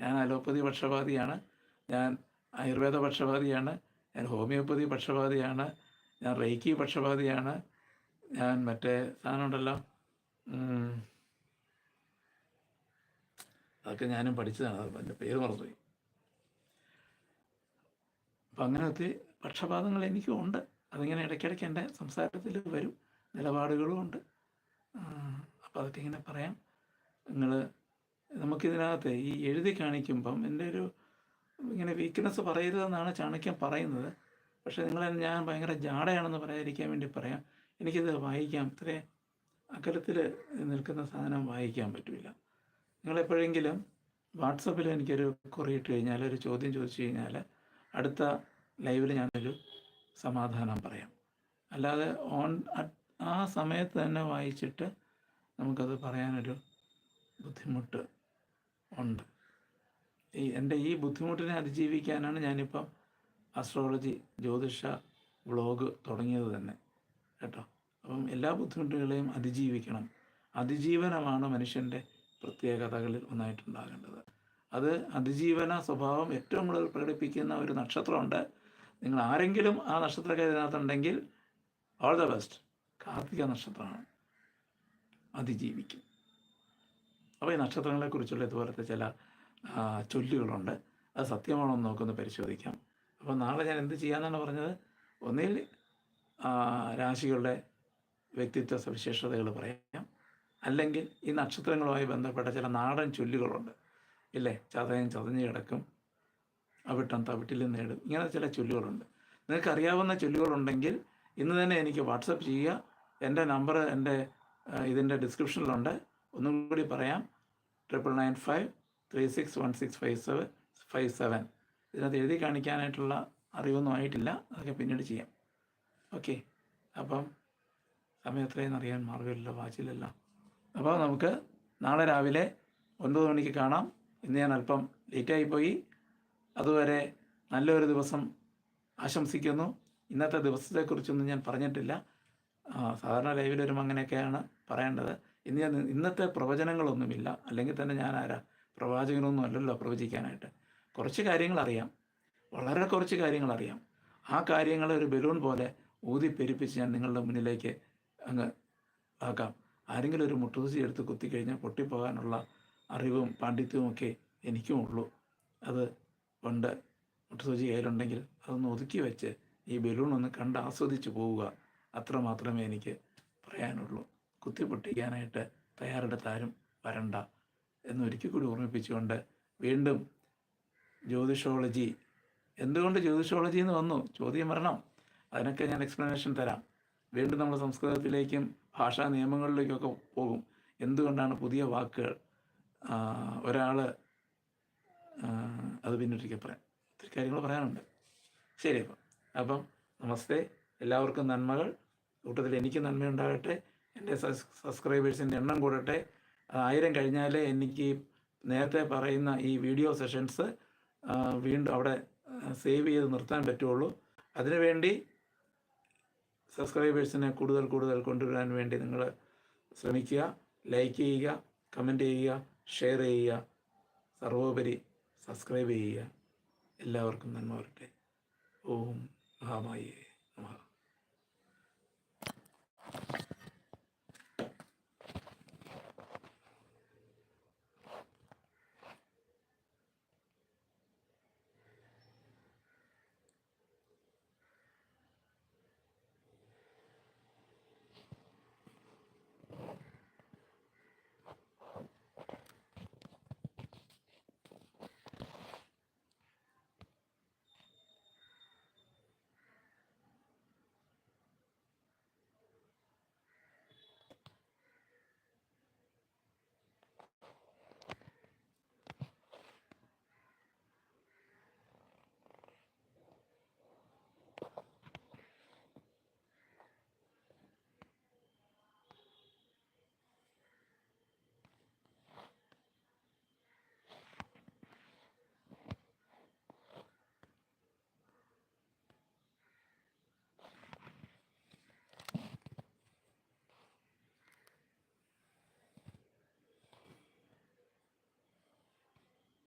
ഞാൻ അലോപ്പതി പക്ഷപാതിയാണ്, ഞാൻ ആയുർവേദ പക്ഷപാതിയാണ്, ഞാൻ ഹോമിയോപ്പതി പക്ഷപാതിയാണ്, ഞാൻ റേക്കി പക്ഷപാതിയാണ്, ഞാൻ മറ്റേ സാധനം ഉണ്ടല്ലോ, അതൊക്കെ ഞാനും പഠിച്ചതാണ്, എൻ്റെ പേര് മറന്നുപോയി. അപ്പം അങ്ങനത്തെ പക്ഷപാതങ്ങൾ എനിക്കും ഉണ്ട്. അതിങ്ങനെ ഇടയ്ക്കിടയ്ക്ക് എൻ്റെ സംസാരത്തിൽ വരും, നിലപാടുകളും ഉണ്ട്. അപ്പോൾ അതൊക്കെ ഇങ്ങനെ പറയാം. നമുക്കിതിനകത്ത് ഈ എഴുതി കാണിക്കുമ്പം എൻ്റെ ഒരു ഇങ്ങനെ വീക്ക്നെസ് പറയരുതെന്നാണ് ചാണക്യൻ പറയുന്നത്. പക്ഷേ ഞാൻ ഭയങ്കര ജാടയാണെന്ന് പറയാതിരിക്കാൻ വേണ്ടി പറയാം. എനിക്കിത് വായിക്കാം, ഇത്രേ അകലത്തിൽ നിൽക്കുന്ന സാധനം വായിക്കാൻ പറ്റില്ല. നിങ്ങളെപ്പോഴെങ്കിലും വാട്സപ്പിൽ എനിക്കൊരു കുറി ഇട്ട് കഴിഞ്ഞാൽ, ഒരു ചോദ്യം ചോദിച്ചു കഴിഞ്ഞാൽ, അടുത്ത ലൈവിൽ ഞാനൊരു സമാധാനം പറയാം. അല്ലാതെ ആ സമയത്ത് തന്നെ വായിച്ചിട്ട് നമുക്കത് പറയാനൊരു ബുദ്ധിമുട്ട് ഉണ്ട്. എൻ്റെ ഈ ബുദ്ധിമുട്ടിനെ അതിജീവിക്കാനാണ് ഞാനിപ്പം അസ്ട്രോളജി ജ്യോതിഷ വ്ളോഗ് തുടങ്ങിയത് തന്നെ കേട്ടോ. അപ്പം എല്ലാ ബുദ്ധിമുട്ടുകളെയും അതിജീവിക്കണം. അതിജീവനമാണ് മനുഷ്യൻ്റെ പ്രത്യേകതകളിൽ ഒന്നായിട്ടുണ്ടാകേണ്ടത്. അത് അതിജീവന സ്വഭാവം ഏറ്റവും കൂടുതൽ പ്രകടിപ്പിക്കുന്ന ഒരു നക്ഷത്രമുണ്ട്. നിങ്ങൾ ആരെങ്കിലും ആ നക്ഷത്രക്കാർ ഇതിനകത്തുണ്ടെങ്കിൽ ഓൾ ദ ബെസ്റ്റ്. കാർത്തിക നക്ഷത്രമാണ്, അതിജീവിക്കും. അപ്പോൾ ഈ നക്ഷത്രങ്ങളെക്കുറിച്ചുള്ള ഇതുപോലത്തെ ചില ചൊല്ലുകളുണ്ട്. അത് സത്യമാണോ എന്ന് നമുക്കൊന്ന് പരിശോധിക്കാം. അപ്പോൾ നാളെ ഞാൻ എന്ത് ചെയ്യാമെന്നാണ് പറഞ്ഞത്? ഒന്നിൽ രാശികളുടെ വ്യക്തിത്വ സവിശേഷതകൾ പറയാം, അല്ലെങ്കിൽ ഈ നക്ഷത്രങ്ങളുമായി ബന്ധപ്പെട്ട ചില നാടൻ ചൊല്ലുകളുണ്ട് ഇല്ലേ. ചതയം ചതഞ്ഞ് കിടക്കും, അവിട്ടം തവിട്ടിൽ നേടും, ഇങ്ങനെ ചില ചൊല്ലുകളുണ്ട്. നിങ്ങൾക്ക് അറിയാവുന്ന ചൊല്ലുകളുണ്ടെങ്കിൽ ഇന്ന് തന്നെ എനിക്ക് വാട്സപ്പ് ചെയ്യുക. എൻ്റെ നമ്പർ എൻ്റെ ഇതിൻ്റെ ഡിസ്ക്രിപ്ഷനിലുണ്ട്. ഒന്നും കൂടി പറയാം, 9953616557. ഇതിനകത്ത് എഴുതി കാണിക്കാനായിട്ടുള്ള അറിവൊന്നും ആയിട്ടില്ല, അതൊക്കെ പിന്നീട് ചെയ്യാം. ഓക്കെ, അപ്പം സമയം എത്രയെന്ന് അറിയാൻ മാർഗ്ഗമില്ല, വാച്ചിലല്ല. അപ്പോൾ നമുക്ക് നാളെ രാവിലെ 9 മണിക്ക് കാണാം. ഇന്ന് ഞാൻ അല്പം ലേറ്റായിപ്പോയി. അതുവരെ നല്ലൊരു ദിവസം ആശംസിക്കുന്നു. ഇന്നത്തെ ദിവസത്തെക്കുറിച്ചൊന്നും ഞാൻ പറഞ്ഞിട്ടില്ല. സാധാരണ ലൈവിൽ വരുമ്പോൾ അങ്ങനെയൊക്കെയാണ് പറയേണ്ടത്. ഇന്നത്തെ പ്രവചനങ്ങളൊന്നുമില്ല, അല്ലെങ്കിൽ തന്നെ ഞാൻ പ്രവാചകനൊന്നും അല്ലല്ലോ പ്രവചിക്കാനായിട്ട്. കുറച്ച് കാര്യങ്ങൾ അറിയാം, വളരെ കുറച്ച് കാര്യങ്ങൾ അറിയാം. ആ കാര്യങ്ങളെ ഒരു ബലൂൺ പോലെ ഊതിപ്പെരിപ്പിച്ച് ഞാൻ നിങ്ങളുടെ മുന്നിലേക്ക് അങ്ങ് ആക്കാം. ആരെങ്കിലും ഒരു മുട്ടുസൂചി എടുത്ത് കുത്തിക്കഴിഞ്ഞാൽ പൊട്ടിപ്പോകാനുള്ള അറിവും പാണ്ഡിത്യവും ഒക്കെ എനിക്കുമുള്ളൂ. അത് കൊണ്ട് മുട്ടുസൂചി കയ്യിലുണ്ടെങ്കിൽ അതൊന്ന് ഒതുക്കി വെച്ച് ഈ ബലൂൺ ഒന്ന് കണ്ട് ആസ്വദിച്ച് പോവുക, അത്ര മാത്രമേ എനിക്ക് പറയാനുള്ളൂ. കുത്തി പൊട്ടിക്കാനായിട്ട് തയ്യാറെടുത്താരും വരണ്ട എന്നൊരിക്കൽ കൂടി ഓർമ്മിപ്പിച്ചുകൊണ്ട് വീണ്ടും ജ്യോതിഷോളജി, എന്തുകൊണ്ട് ജ്യോതിഷോളജി എന്ന് വന്നു ചോദ്യം വരണം. അതിനൊക്കെ ഞാൻ എക്സ്പ്ലനേഷൻ തരാം. വീണ്ടും നമ്മൾ സംസ്കൃതത്തിലേക്കും ഭാഷാ നിയമങ്ങളിലേക്കൊക്കെ പോകും. എന്തുകൊണ്ടാണ് പുതിയ വാക്കുകൾ ഒരാൾ അത് പിന്നൊരിക്കൽ പറയാം. ഒത്തിരി കാര്യങ്ങൾ പറയാനുണ്ട്. ശരി, അപ്പം നമസ്തേ. എല്ലാവർക്കും നന്മകൾ. കൂട്ടത്തിൽ എനിക്ക് നന്മയുണ്ടാകട്ടെ. എൻ്റെ സബ്സ്ക്രൈബേഴ്സിൻ്റെ എണ്ണം കൂടട്ടെ. 1000 കഴിഞ്ഞാലേ എനിക്ക് നേരത്തെ പറയുന്ന ഈ വീഡിയോ സെഷൻസ് വീണ്ടും അവിടെ സേവ് ചെയ്ത് നിർത്താൻ പറ്റുള്ളൂ. അതിനുവേണ്ടി സബ്സ്ക്രൈബേഴ്സിനെ കൂടുതൽ കൊണ്ടുവരാൻ വേണ്ടി നിങ്ങൾ ശ്രമിക്കുക. ലൈക്ക് ചെയ്യുക, കമൻറ്റ് ചെയ്യുക, ഷെയർ ചെയ്യുക, സർവോപരി സബ്സ്ക്രൈബ് ചെയ്യുക. എല്ലാവർക്കും നന്മ വരട്ടെ. ഓം മഹാമായേ നമഃ.